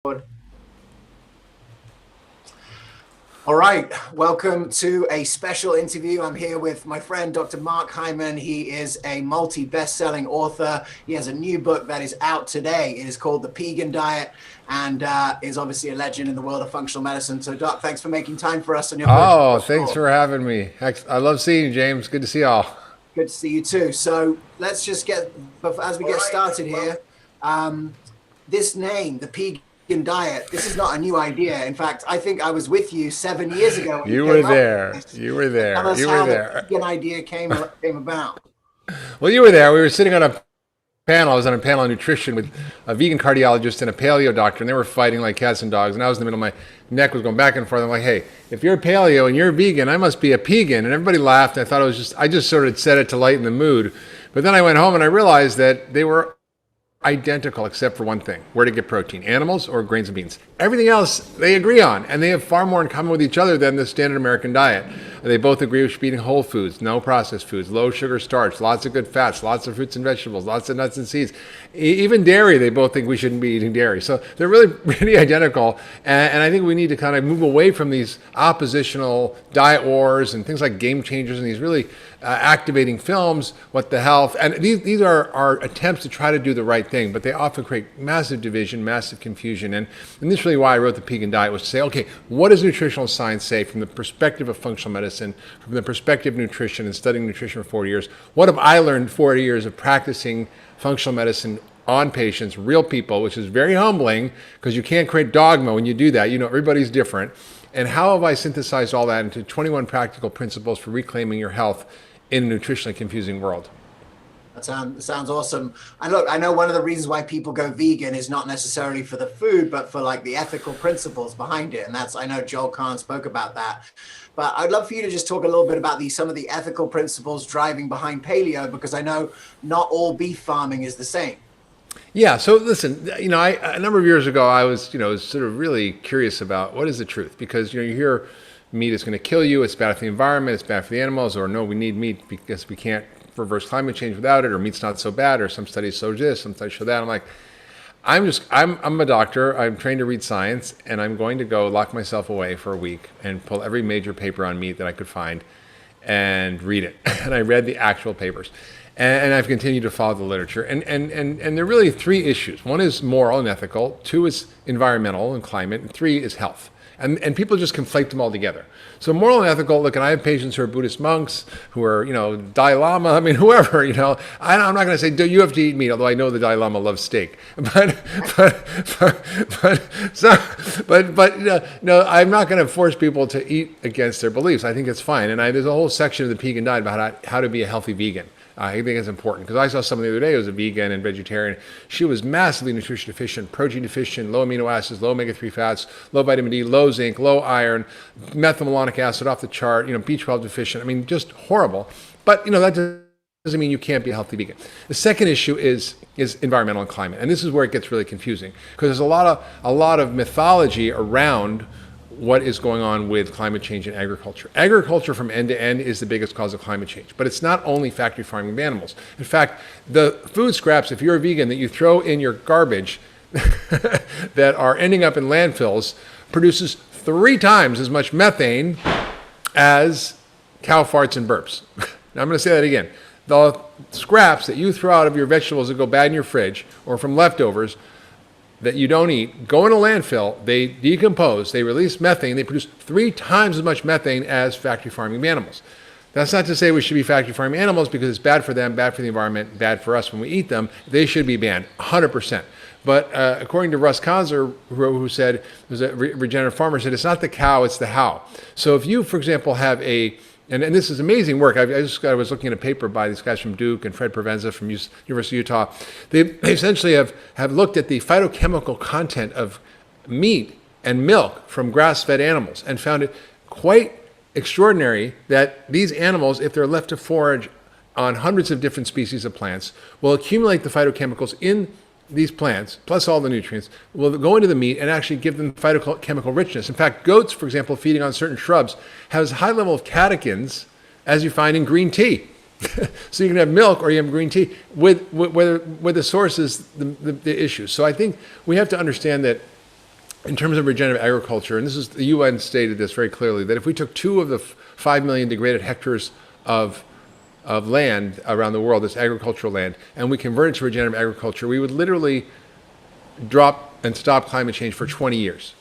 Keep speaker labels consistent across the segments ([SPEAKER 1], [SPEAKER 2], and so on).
[SPEAKER 1] All right, welcome to a special interview. I'm here with my friend, Dr. Mark Hyman. He is a multi-best-selling author. He has a new book that is out today. It is called The Pegan Diet and is obviously a legend in the world of functional medicine. So, Doc, thanks for making time for us on your
[SPEAKER 2] Oh,
[SPEAKER 1] virtual
[SPEAKER 2] thanks
[SPEAKER 1] call.
[SPEAKER 2] for having me. I love seeing you, James. Good to see y'all.
[SPEAKER 1] Good to see you too. So let's just as we get started here, this name, the Pegan Diet, this is not a new idea. In fact, I think I was with you 7 years ago when you
[SPEAKER 2] You were
[SPEAKER 1] came up with
[SPEAKER 2] there.
[SPEAKER 1] this.
[SPEAKER 2] You were
[SPEAKER 1] Tell
[SPEAKER 2] there.
[SPEAKER 1] us
[SPEAKER 2] You were
[SPEAKER 1] how the
[SPEAKER 2] there.
[SPEAKER 1] Pegan idea came about.
[SPEAKER 2] Well, you were there. We were sitting on a panel. I was on a panel on nutrition with a vegan cardiologist and a paleo doctor, and they were fighting like cats and dogs. And I was in the middle. My neck was going back and forth. I'm like, hey, if you're a paleo and you're a vegan, I must be a pegan. And everybody laughed. I thought I just sort of said it to lighten the mood. But then I went home and I realized that they were identical except for one thing: where to get protein, animals or grains and beans. Everything else they agree on, and they have far more in common with each other than the standard American diet. They both agree we should be eating whole foods, no processed foods, low sugar, starch, lots of good fats, lots of fruits and vegetables, lots of nuts and seeds. Even dairy, they both think we shouldn't be eating dairy. So they're really really identical, and I think we need to kind of move away from these oppositional diet wars and things like Game Changers and these really activating films, What the Health. And these are attempts to try to do the right thing, but they often create massive division, massive confusion. And this is really why I wrote The Pegan Diet, was to say, okay, what does nutritional science say from the perspective of functional medicine, from the perspective of nutrition and studying nutrition for 40 years? What have I learned 40 years of practicing functional medicine on patients, real people, which is very humbling because you can't create dogma when you do that. You know, everybody's different. And how have I synthesized all that into 21 practical principles for reclaiming your health in a nutritionally confusing world?
[SPEAKER 1] That sounds awesome. And look, I know one of the reasons why people go vegan is not necessarily for the food, but for like the ethical principles behind it. And I know Joel Kahn spoke about that. But I'd love for you to just talk a little bit about some of the ethical principles driving behind paleo, because I know not all beef farming is the same.
[SPEAKER 2] Yeah. So listen, a number of years ago, I was, sort of really curious about what is the truth, because, you hear meat is going to kill you. It's bad for the environment. It's bad for the animals. Or no, we need meat because we can't reverse climate change without it. Or meat's not so bad. Or some studies show this, some studies show that. I'm like, I'm a doctor. I'm trained to read science, and I'm going to go lock myself away for a week and pull every major paper on meat that I could find and read it. And I read the actual papers. And I've continued to follow the literature. And there are really three issues. One is moral and ethical. Two is environmental and climate. And three is health. And people just conflate them all together. So moral and ethical, look, and I have patients who are Buddhist monks, who are, Dalai Lama, I mean, whoever, I'm not going to say, do you have to eat meat, although I know the Dalai Lama loves steak. No, I'm not going to force people to eat against their beliefs. I think it's fine. And there's a whole section of the Pegan Diet about how to be a healthy vegan. I think it's important because I saw someone the other day who was a vegan and vegetarian. She was massively nutrition deficient, protein deficient, low amino acids, low omega-3 fats, low vitamin D, low zinc, low iron, methylmalonic acid off the chart, B12 deficient. I mean, just horrible. But, that doesn't mean you can't be a healthy vegan. The second issue is environmental and climate. And this is where it gets really confusing because there's a lot of mythology around what is going on with climate change in agriculture. Agriculture from end to end is the biggest cause of climate change, but it's not only factory farming of animals. In fact, the food scraps, if you're a vegan, that you throw in your garbage that are ending up in landfills produces 3 times as much methane as cow farts and burps. Now I'm going to say that again. The scraps that you throw out of your vegetables that go bad in your fridge or from leftovers that you don't eat, go in a landfill, they decompose, they release methane, they produce 3 times as much methane as factory farming animals. That's not to say we should be factory farming animals because it's bad for them, bad for the environment, bad for us when we eat them. They should be banned, 100%. But according to Russ Kanzer, who said, was a regenerative farmer, said it's not the cow, it's the how. So if you, for example, have and this is amazing work. I was looking at a paper by these guys from Duke and Fred Provenza from University of Utah. They essentially have looked at the phytochemical content of meat and milk from grass-fed animals and found it quite extraordinary that these animals, if they're left to forage on hundreds of different species of plants, will accumulate the phytochemicals in these plants, plus all the nutrients, will go into the meat and actually give them phytochemical richness. In fact, goats, for example, feeding on certain shrubs, has a high level of catechins, as you find in green tea. So you can have milk or you have green tea, where the source is the issue. So I think we have to understand that in terms of regenerative agriculture, and this is the UN stated this very clearly, that if we took 2 of the 5 million degraded hectares of land around the world, this agricultural land, and we converted to regenerative agriculture, we would literally drop and stop climate change for 20 years.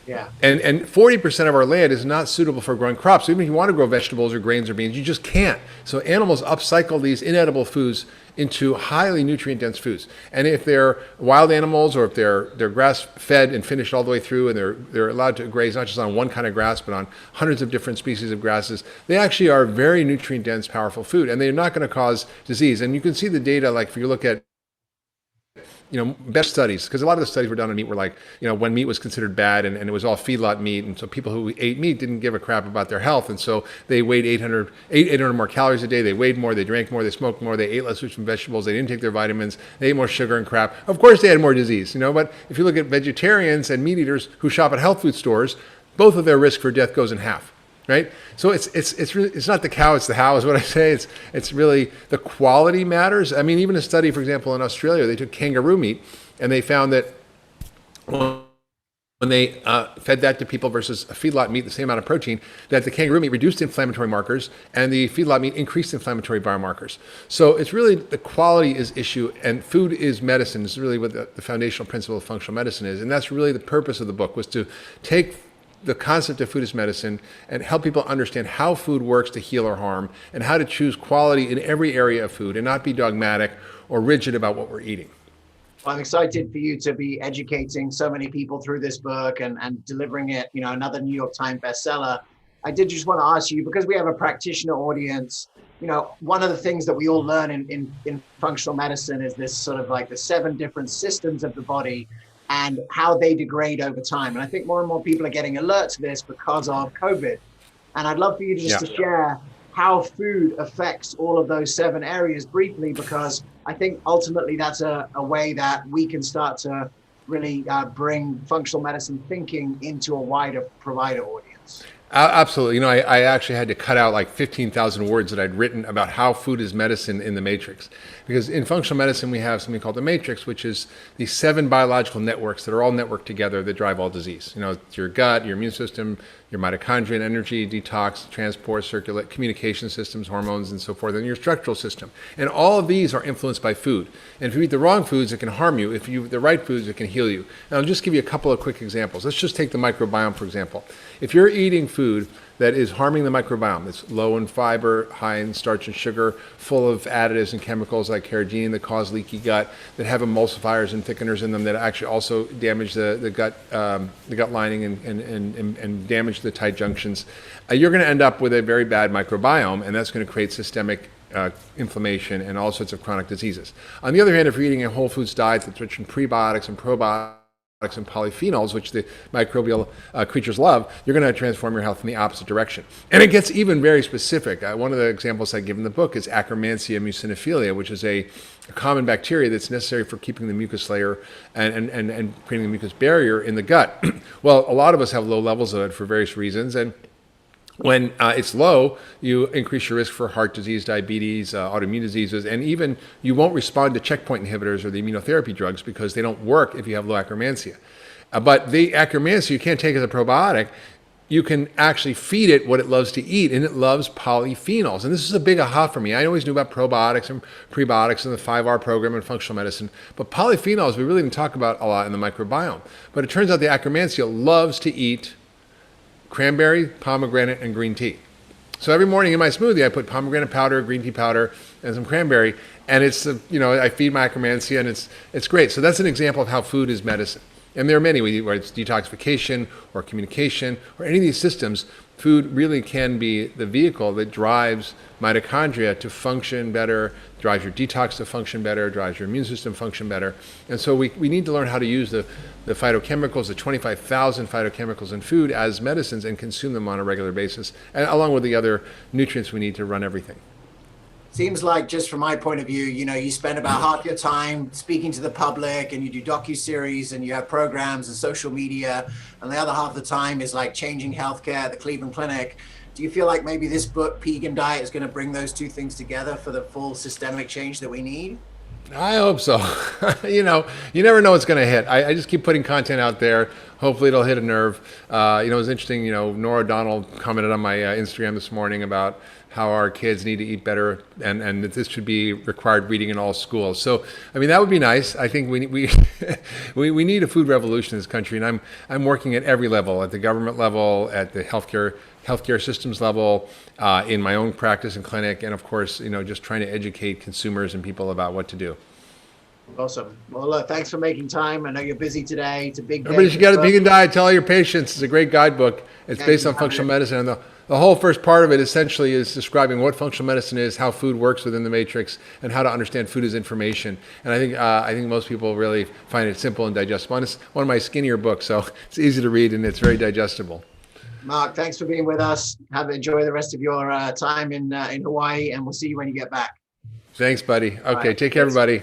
[SPEAKER 1] Yeah.
[SPEAKER 2] And 40% of our land is not suitable for growing crops. So even if you want to grow vegetables or grains or beans, you just can't. So animals upcycle these inedible foods into highly nutrient-dense foods. And if they're wild animals or if they're grass-fed and finished all the way through and they're allowed to graze not just on one kind of grass but on hundreds of different species of grasses, they actually are very nutrient-dense, powerful food. And they're not going to cause disease. And you can see the data, like if you look at best studies, because a lot of the studies were done on meat were like, when meat was considered bad and it was all feedlot meat. And so people who ate meat didn't give a crap about their health. And so they weighed 800 more calories a day. They weighed more, they drank more, they smoked more, they ate less fruits and vegetables, they didn't take their vitamins, they ate more sugar and crap. Of course they had more disease, but if you look at vegetarians and meat eaters who shop at health food stores, both of their risk for death goes in half. Right, so it's really, it's not the cow, it's the how, is what I say. It's really the quality matters. I mean, even a study, for example, in Australia, they took kangaroo meat and they found that when they fed that to people versus a feedlot meat, the same amount of protein, that the kangaroo meat reduced inflammatory markers and the feedlot meat increased inflammatory biomarkers. So it's really the quality is issue, and food is medicine. Is really what the foundational principle of functional medicine is, and that's really the purpose of the book, was to take the concept of food as medicine and help people understand how food works to heal or harm and how to choose quality in every area of food and not be dogmatic or rigid about what we're eating.
[SPEAKER 1] Well, I'm excited for you to be educating so many people through this book and delivering it, another New York Times bestseller. I did just want to ask you, because we have a practitioner audience, one of the things that we all learn in functional medicine is this sort of like the 7 different systems of the body and how they degrade over time. And I think more and more people are getting alert to this because of COVID. And I'd love for you to share how food affects all of those 7 areas briefly, because I think ultimately that's a way that we can start to really bring functional medicine thinking into a wider provider audience.
[SPEAKER 2] Absolutely. I actually had to cut out like 15,000 words that I'd written about how food is medicine in the matrix. Because in functional medicine, we have something called the matrix, which is these 7 biological networks that are all networked together that drive all disease. It's your gut, your immune system, your mitochondria and energy, detox, transport, circulate, communication systems, hormones, and so forth, and your structural system. And all of these are influenced by food. And if you eat the wrong foods, it can harm you. If you eat the right foods, it can heal you. And I'll just give you a couple of quick examples. Let's just take the microbiome, for example. If you're eating food that is harming the microbiome, it's low in fiber, high in starch and sugar, full of additives and chemicals like carrageenan that cause leaky gut, that have emulsifiers and thickeners in them that actually also damage the gut lining and damage the tight junctions, you're going to end up with a very bad microbiome, and that's going to create systemic inflammation and all sorts of chronic diseases. On the other hand, if you're eating a whole foods diet that's rich in prebiotics and probiotics and polyphenols, which the microbial creatures love, you're going to transform your health in the opposite direction. And it gets even very specific. One of the examples I give in the book is Akkermansia muciniphila, which is a common bacteria that's necessary for keeping the mucus layer and creating the mucus barrier in the gut. Well, a lot of us have low levels of it for various reasons, and when it's low, you increase your risk for heart disease, diabetes, autoimmune diseases, and even you won't respond to checkpoint inhibitors or the immunotherapy drugs because they don't work if you have low Akkermansia. But the Akkermansia you can't take as a probiotic. You can actually feed it what it loves to eat, and it loves polyphenols. And this is a big aha for me. I always knew about probiotics and prebiotics in the 5R program in functional medicine, but polyphenols we really didn't talk about a lot in the microbiome. But it turns out the Akkermansia loves to eat cranberry, pomegranate, and green tea. So every morning in my smoothie, I put pomegranate powder, green tea powder, and some cranberry, and it's I feed my Akkermansia, and it's great. So that's an example of how food is medicine. And there are many, whether it's detoxification or communication or any of these systems, food really can be the vehicle that drives mitochondria to function better, drives your detox to function better, drives your immune system to function better. And so we need to learn how to use the phytochemicals, the 25,000 phytochemicals in food as medicines and consume them on a regular basis, and along with the other nutrients we need to run everything.
[SPEAKER 1] Seems like, just from my point of view, you spend about half your time speaking to the public, and you do docuseries and you have programs and social media, and the other half of the time is like changing healthcare at the Cleveland Clinic. Do you feel like maybe this book, Pegan Diet, is going to bring those two things together for the full systemic change that we need?
[SPEAKER 2] I hope so. You never know what's going to hit. I just keep putting content out there. Hopefully it'll hit a nerve. It was interesting. Nora Donald commented on my Instagram this morning about how our kids need to eat better, and that this should be required reading in all schools. So, I mean, that would be nice. I think we we need a food revolution in this country, and I'm working at every level, at the government level, at the healthcare systems level, in my own practice and clinic, and of course, just trying to educate consumers and people about what to do.
[SPEAKER 1] Awesome. Well, look, thanks for making time. I know you're busy today. It's a big day.
[SPEAKER 2] Everybody should get a Pegan Diet. Tell all your patients. It's a great guidebook. It's based on functional medicine, and the whole first part of it essentially is describing what functional medicine is, how food works within the matrix, and how to understand food as information. And I think most people really find it simple and digestible. And it's one of my skinnier books, so it's easy to read and it's very digestible.
[SPEAKER 1] Mark, thanks for being with us. Enjoy the rest of your time in Hawaii, and we'll see you when you get back.
[SPEAKER 2] Thanks, buddy. Okay, take care, everybody.